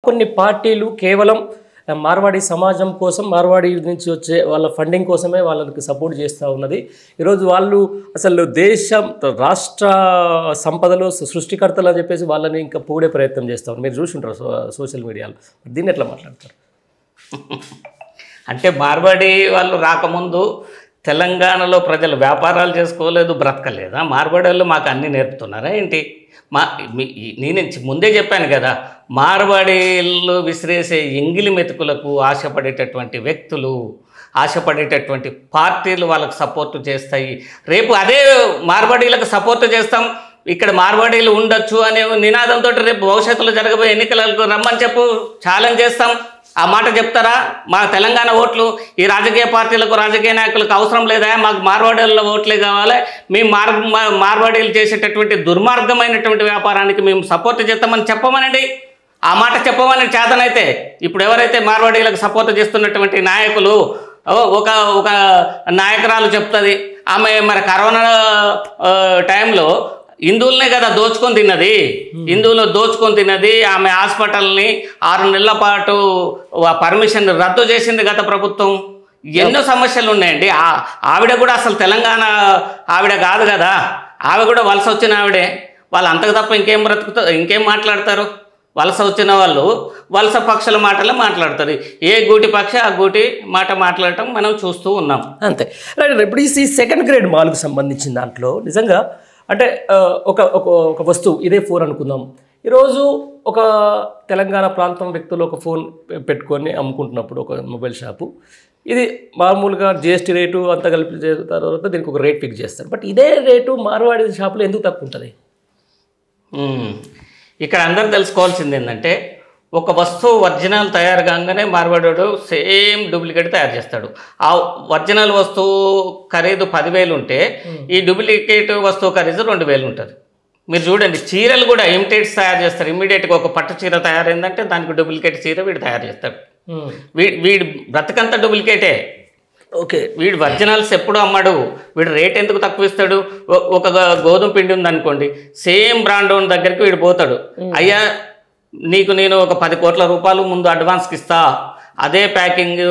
కొన్ని పార్టీలు కేవలం మార్వాడి సమాజం కోసం, మార్వాడి నుంచి వచ్చే వాళ్ళ ఫండింగ్ కోసమే వాళ్ళకి సపోర్ట్ చేస్తూ ఉన్నది. ఈరోజు వాళ్ళు అసలు దేశం రాష్ట్ర సంపదలో సృష్టికర్తలు అని చెప్పేసి వాళ్ళని ఇంకా పొగిడే ప్రయత్నం చేస్తూ ఉన్నారు. మీరు చూసుంటారు సోషల్ మీడియాలో. దీన్ని ఎట్లా మాట్లాడతారు? అంటే మార్వాడి వాళ్ళు రాకముందు తెలంగాణలో ప్రజలు వ్యాపారాలు చేసుకోలేదు, బ్రతకలేదా? మార్వాడి వాళ్ళు మాకు అన్నీ నేర్పుతున్నారా ఏంటి? నేను ముందే చెప్పాను కదా, మార్వాడీలు విసిరేసే ఎంగిలి మెతుకులకు ఆశపడేటటువంటి వ్యక్తులు, ఆశపడేటటువంటి పార్టీలు వాళ్ళకు సపోర్టు చేస్తాయి. రేపు అదే మార్వాడీలకు సపోర్టు చేస్తాం, ఇక్కడ మార్వాడీలు ఉండొచ్చు అనే నినాదంతో రేపు భవిష్యత్తులో జరగబోయే ఎన్నికలకు రమ్మని చెప్పు, ఛాలెంజ్ చేస్తాం. ఆ మాట చెప్తారా? మా తెలంగాణ ఓట్లు ఈ రాజకీయ పార్టీలకు, రాజకీయ నాయకులకు అవసరం లేదా? మాకు మార్వాడీల ఓట్లే కావాలి, మేము మార్వాడీలు చేసేటటువంటి దుర్మార్గమైనటువంటి వ్యాపారానికి మేము సపోర్ట్ చేస్తామని చెప్పమనండి. ఆ మాట చెప్పమని చేతనైతే ఇప్పుడు ఎవరైతే మార్వాడీలకు సపోర్ట్ చేస్తున్నటువంటి నాయకులు, ఒక నాయకురాలు చెప్తుంది, ఆమె మరి కరోనా టైంలో హిందువులనే కదా దోచుకొని తిన్నది, హిందువులు దోచుకొని తిన్నది. ఆమె హాస్పిటల్ని 6 నెలల పాటు పర్మిషన్ రద్దు చేసింది గత ప్రభుత్వం. ఎన్నో సమస్యలు ఉన్నాయండి. ఆవిడ కూడా అసలు తెలంగాణ ఆవిడ కాదు కదా, ఆవిడ కూడా వలస వచ్చిన ఆవిడే. వాళ్ళు అంతకు తప్ప ఇంకేం మాట్లాడతారు? వలస వచ్చిన వాళ్ళు వలస పక్షుల మాటలే మాట్లాడతారు. ఏ గూటి పక్ష ఆ గూటి మాట మాట్లాడటం మనం చూస్తూ ఉన్నాం. అంతే. ఇప్పుడు ఈ సెకండ్ గ్రేడ్ మాల్కు సంబంధించిన దాంట్లో నిజంగా అంటే ఒక వస్తువు, ఇదే ఫోన్ అనుకుందాం. ఈరోజు ఒక తెలంగాణ ప్రాంతం వ్యక్తులు ఒక ఫోన్ పెట్టుకొని అమ్ముకుంటున్నప్పుడు ఒక మొబైల్ షాపు, ఇది మామూలుగా జిఎస్టీ రేటు అంతా కలిపి తర్వాత దీనికి ఒక రేట్ ఫిక్స్ చేస్తారు. బట్ ఇదే రేటు మార్వాడి షాపులో ఎందుకు తక్కువ ఉంటుంది? ఇక్కడ అందరూ తెలుసుకోవాల్సింది ఏంటంటే, ఒక వస్తువు ఒరిజినల్ తయారు కాగానే మార్వాడోడు సేమ్ డూప్లికేట్ తయారు చేస్తాడు. ఆ ఒరిజినల్ వస్తువు ఖరీదు 10,000 ఉంటే ఈ డూప్లికేట్ వస్తువు ఖరీదు 2,000 ఉంటుంది. మీరు చూడండి, చీరలు కూడా ఇమిటేట్స్ తయారు చేస్తారు. ఇమ్మీడియట్గా ఒక పట్టు చీర తయారైందంటే దానికి డూప్లికేట్ చీర వీడు తయారు చేస్తాడు. వీడు బ్రతకంతా డూప్లికేటే. ఓకే, వీడు ఒరిజినల్స్ ఎప్పుడు అమ్మడు. వీడు రేట్ ఎందుకు తక్కువ ఇస్తాడు? ఒక గోధుమ పిండి ఉందనుకోండి, సేమ్ బ్రాండ్ ఉన్న దగ్గరికి వీడు పోతాడు, అయ్యా నీకు నేను ఒక 10 కోట్ల రూపాయలు ముందు అడ్వాన్స్కి ఇస్తా, అదే ప్యాకింగ్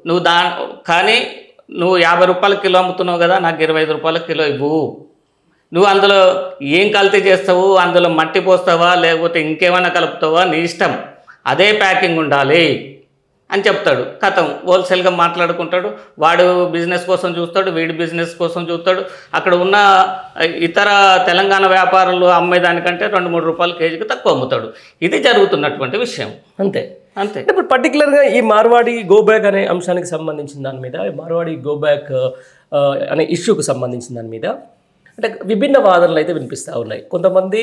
నువ్వు కానీ నువ్వు 50 రూపాయల కిలో అమ్ముతున్నావు కదా, నాకు 25 రూపాయల కిలో ఇవ్వు. నువ్వు అందులో ఏం కల్తీ చేస్తావు, అందులో మట్టి పోస్తావా లేకపోతే ఇంకేమైనా కలుపుతావా, నీ ఇష్టం, అదే ప్యాకింగ్ ఉండాలి అని చెప్తాడు. కథం హోల్సేల్గా మాట్లాడుకుంటాడు. వాడు బిజినెస్ కోసం చూస్తాడు, వీడి బిజినెస్ కోసం చూస్తాడు. అక్కడ ఉన్న ఇతర తెలంగాణ వ్యాపారులు అమ్మేదానికంటే 2-3 రూపాయల కేజీకి తక్కువ అమ్ముతాడు. ఇది జరుగుతున్నటువంటి విషయం. అంతే. ఇప్పుడు పర్టికులర్గా ఈ మార్వాడి గో బ్యాక్ అనే అంశానికి సంబంధించిన దాని మీద, మార్వాడి గో బ్యాక్ అనే ఇష్యూకి సంబంధించిన దాని మీద అంటే విభిన్న వాదనలు అయితే వినిపిస్తూ ఉన్నాయి. కొంతమంది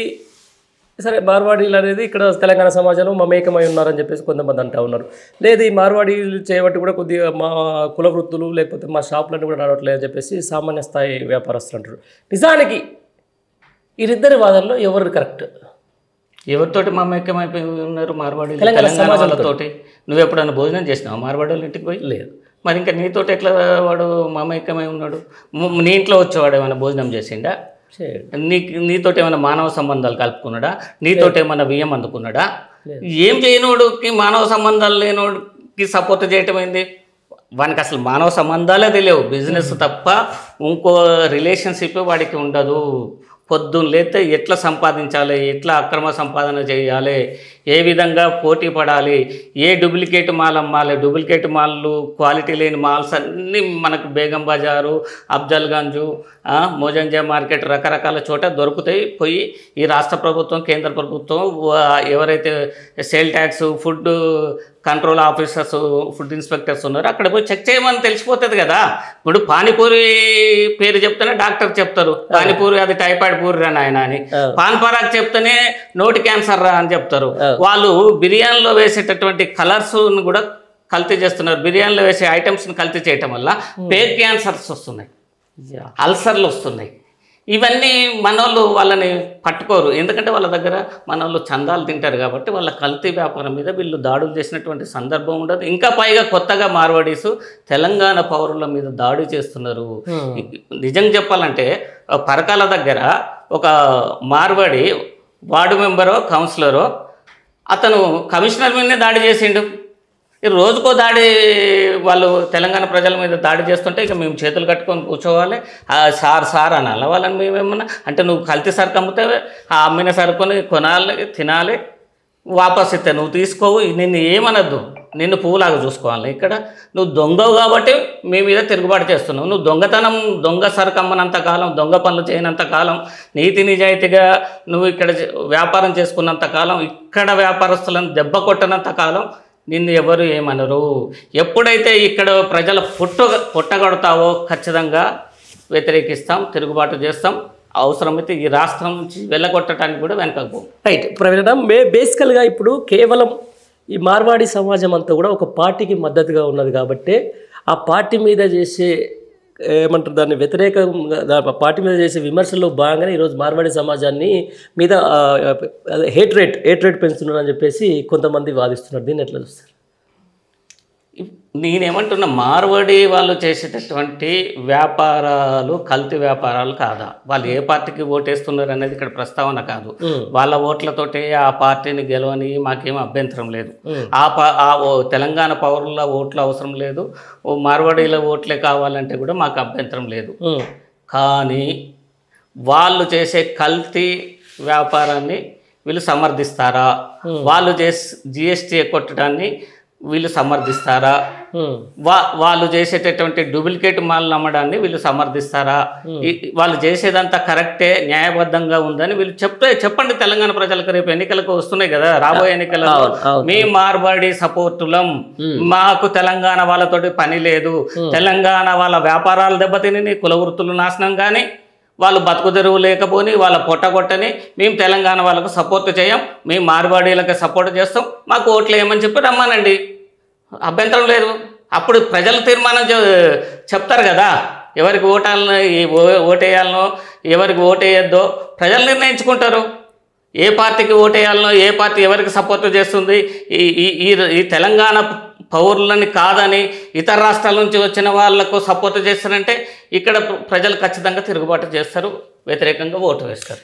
సరే మార్వాడీలు అనేది ఇక్కడ తెలంగాణ సమాజంలో మమేకమై ఉన్నారని చెప్పేసి కొంతమంది అంటూ ఉన్నారు. లేదు, ఈ మార్వాడీలు చేయబట్టి కూడా కొద్దిగా మా కుల వృత్తులు లేకపోతే మా షాపులన్నీ కూడా నడవట్లేదు అని చెప్పేసి సామాన్య స్థాయి వ్యాపారస్తులు అంటారు. నిజానికి వీరిద్దరి వాదనలో ఎవరు కరెక్ట్? ఎవరితోటి మమేకమైపోయి ఉన్నారు మార్వాడీలు? తెలంగాణ వాళ్ళతోటి. నువ్వు ఎప్పుడైనా భోజనం చేసినావు మార్వాడీల ఇంటికి పోయి? లేదు. మరి ఇంకా నీతోటి ఎట్లా వాడు మమేకమై ఉన్నాడు? నీ ఇంట్లో వచ్చేవాడు ఏమైనా భోజనం చేసిండా? నీతోటి ఏమైనా మానవ సంబంధాలు కలుపుకున్నాడా? నీతోటి ఏమైనా బియ్యం అందుకున్నాడా? ఏం చేయనోడుకి మానవ సంబంధాలు లేనోడికి సపోర్ట్ చేయటం ఏంది? వానికి అసలు మానవ సంబంధాలే తెలియవు. బిజినెస్ తప్ప ఇంకో రిలేషన్షిప్ వాడికి ఉండదు. పొద్దున్న లేతే ఎట్లా సంపాదించాలి, ఎట్లా అక్రమ సంపాదన చేయాలి, ఏ విధంగా పోటీ పడాలి, ఏ డూప్లికేట్ మాల్ అమ్మాలి. డూప్లికేట్ మాల్లు, క్వాలిటీ లేని మాల్స్ అన్నీ మనకు బేగం బజారు, అఫ్జల్గంజు, మోజంజా మార్కెట్ రకరకాల చోట దొరుకుతాయి. పోయి ఈ రాష్ట్ర ప్రభుత్వం, కేంద్ర ప్రభుత్వం ఎవరైతే sale tax, food control officers, food inspectors ఉన్నారు, అక్కడ పోయి చెక్ చేయమని తెలిసిపోతుంది కదా. ఇప్పుడు పానీపూరి పేరు చెప్తేనే డాక్టర్ చెప్తారు పానీపూరి అది టైఫాయిడ్ పూరి రా నాయన అని. పాన్ పరాగ్ చెప్తేనే నోటి క్యాన్సర్ రా అని చెప్తారు. వాళ్ళు బిర్యానీలో వేసేటటువంటి కలర్స్ కూడా కల్తీ చేస్తున్నారు. బిర్యానీలో వేసే ఐటమ్స్ని కల్తీ చేయటం వల్ల పేర్ క్యాన్సర్స్ వస్తున్నాయి, అల్సర్లు వస్తున్నాయి. ఇవన్నీ మనోళ్ళు వాళ్ళని పట్టుకోరు, ఎందుకంటే వాళ్ళ దగ్గర మనోళ్ళు చందాలు తింటారు కాబట్టి. వాళ్ళ కల్తీ వ్యాపారం మీద వీళ్ళు దాడులు చేసినటువంటి సందర్భం ఉండదు. ఇంకా పైగా కొత్తగా మార్వాడీసు తెలంగాణ పౌరుల మీద దాడి చేస్తున్నారు. నిజంగా చెప్పాలంటే పరకాల దగ్గర ఒక మార్వాడి వార్డు మెంబరో కౌన్సిలరో అతను కమిషనర్ మీదనే దాడి చేసిండు. ఈ రోజుకో దాడి వాళ్ళు తెలంగాణ ప్రజల మీద దాడి చేస్తుంటే ఇక మేము చేతులు కట్టుకొని కూర్చోవాలి, సార్ అనాలి వాళ్ళని. మేమేమన్నా అంటే నువ్వు కల్తీ సరుకు అమ్మితే ఆ అమ్మిన సరుకుని కొనాలి, తినాలి, వాపస్ ఇస్తే నువ్వు తీసుకోవు, నిన్ను ఏమనద్దు, నిన్ను పువ్వులాగా చూసుకోవాలి. ఇక్కడ నువ్వు దొంగవు కాబట్టి మీ మీద తిరుగుబాటు చేస్తున్నావు. నువ్వు దొంగ సరుకు అమ్మనంత కాలం, దొంగ పనులు చేయనంత కాలం, నీతి నిజాయితీగా నువ్వు ఇక్కడ వ్యాపారం చేసుకున్నంత కాలం, ఇక్కడ వ్యాపారస్తులను దెబ్బ కొట్టనంత కాలం నిన్ను ఎవరు ఏమనరు. ఎప్పుడైతే ఇక్కడ ప్రజల పుట్టగొడతావో ఖచ్చితంగా వ్యతిరేకిస్తాం, తిరుగుబాటు చేస్తాం. అవసరమైతే ఈ రాష్ట్రం నుంచి వెళ్ళగొట్టడానికి కూడా వెనకపోం. రైట్. ప్రవీణ, బేసికల్గా ఇప్పుడు కేవలం ఈ మార్వాడి సమాజం అంతా కూడా ఒక పార్టీకి మద్దతుగా ఉన్నది కాబట్టి ఆ పార్టీ మీద చేసే ఏమంటారు దాన్ని వ్యతిరేకంగా పార్టీ మీద చేసే విమర్శల్లో భాగంగానే ఈరోజు మార్వాడి సమాజాన్ని మీద హేట్ రేట్ పెంచుతున్నారని చెప్పేసి కొంతమంది వాదిస్తున్నారు. దీన్ని ఎట్లా చూస్తారు? నేనేమంటున్నా, మార్వాడి వాళ్ళు చేసేటటువంటి వ్యాపారాలు కల్తీ వ్యాపారాలు కాదా? వాళ్ళు ఏ పార్టీకి ఓటేస్తున్నారు అనేది ఇక్కడ ప్రస్తావన కాదు. వాళ్ళ ఓట్లతోటి ఆ పార్టీని గెలవని మాకేం అభ్యంతరం లేదు. తెలంగాణ పౌరుల ఓట్లు అవసరం లేదు, మార్వాడీల ఓట్లే కావాలంటే కూడా మాకు అభ్యంతరం లేదు. కానీ వాళ్ళు చేసే కల్తీ వ్యాపారాన్ని వీళ్ళు సమర్థిస్తారా? వాళ్ళు జిఎస్టీ కొట్టడాన్ని వీళ్ళు సమర్థిస్తారా? వాళ్ళు చేసేటటువంటి డూప్లికేట్ మాల్ అమ్మడాన్ని వీళ్ళు సమర్థిస్తారా? వాళ్ళు చేసేదంతా కరెక్టే, న్యాయబద్ధంగా ఉందని వీళ్ళు చెప్పండి తెలంగాణ ప్రజలకు. రేపు ఎన్నికలకు వస్తున్నాయి కదా, రాబోయే ఎన్నికలలో మీ మార్వాడి సపోర్టులం, మాకు తెలంగాణ వాళ్ళతోటి పని లేదు, తెలంగాణ వాళ్ళ వ్యాపారాలు దెబ్బతిని, కుల వృత్తులు నాశనం కానీ, వాళ్ళు బతుకు తెరువు లేకపోని, వాళ్ళ పొట్టగొట్టని మేము తెలంగాణ వాళ్ళకు సపోర్ట్ చేయం, మేము మార్వాడీలకు సపోర్ట్ చేస్తాం, మాకు ఓట్లు వేయమని చెప్పి రమ్మానండి, అభ్యంతరం లేదు. అప్పుడు ప్రజలు తీర్మానం చెప్తారు కదా, ఎవరికి ఓటేయాలనో ఎవరికి ఓటేయద్దో ప్రజలు నిర్ణయించుకుంటారు. ఏ పార్టీకి ఓటేయాలనో, ఏ పార్టీ ఎవరికి సపోర్ట్ చేస్తుంది, ఈ తెలంగాణ పౌరులని కాదని ఇతర రాష్ట్రాల నుంచి వచ్చిన వాళ్లకు సపోర్ట్ చేస్తారంటే ఇక్కడ ప్రజలు ఖచ్చితంగా తిరుగుబాటు చేస్తారు, వ్యతిరేకంగా ఓటు వేస్తారు.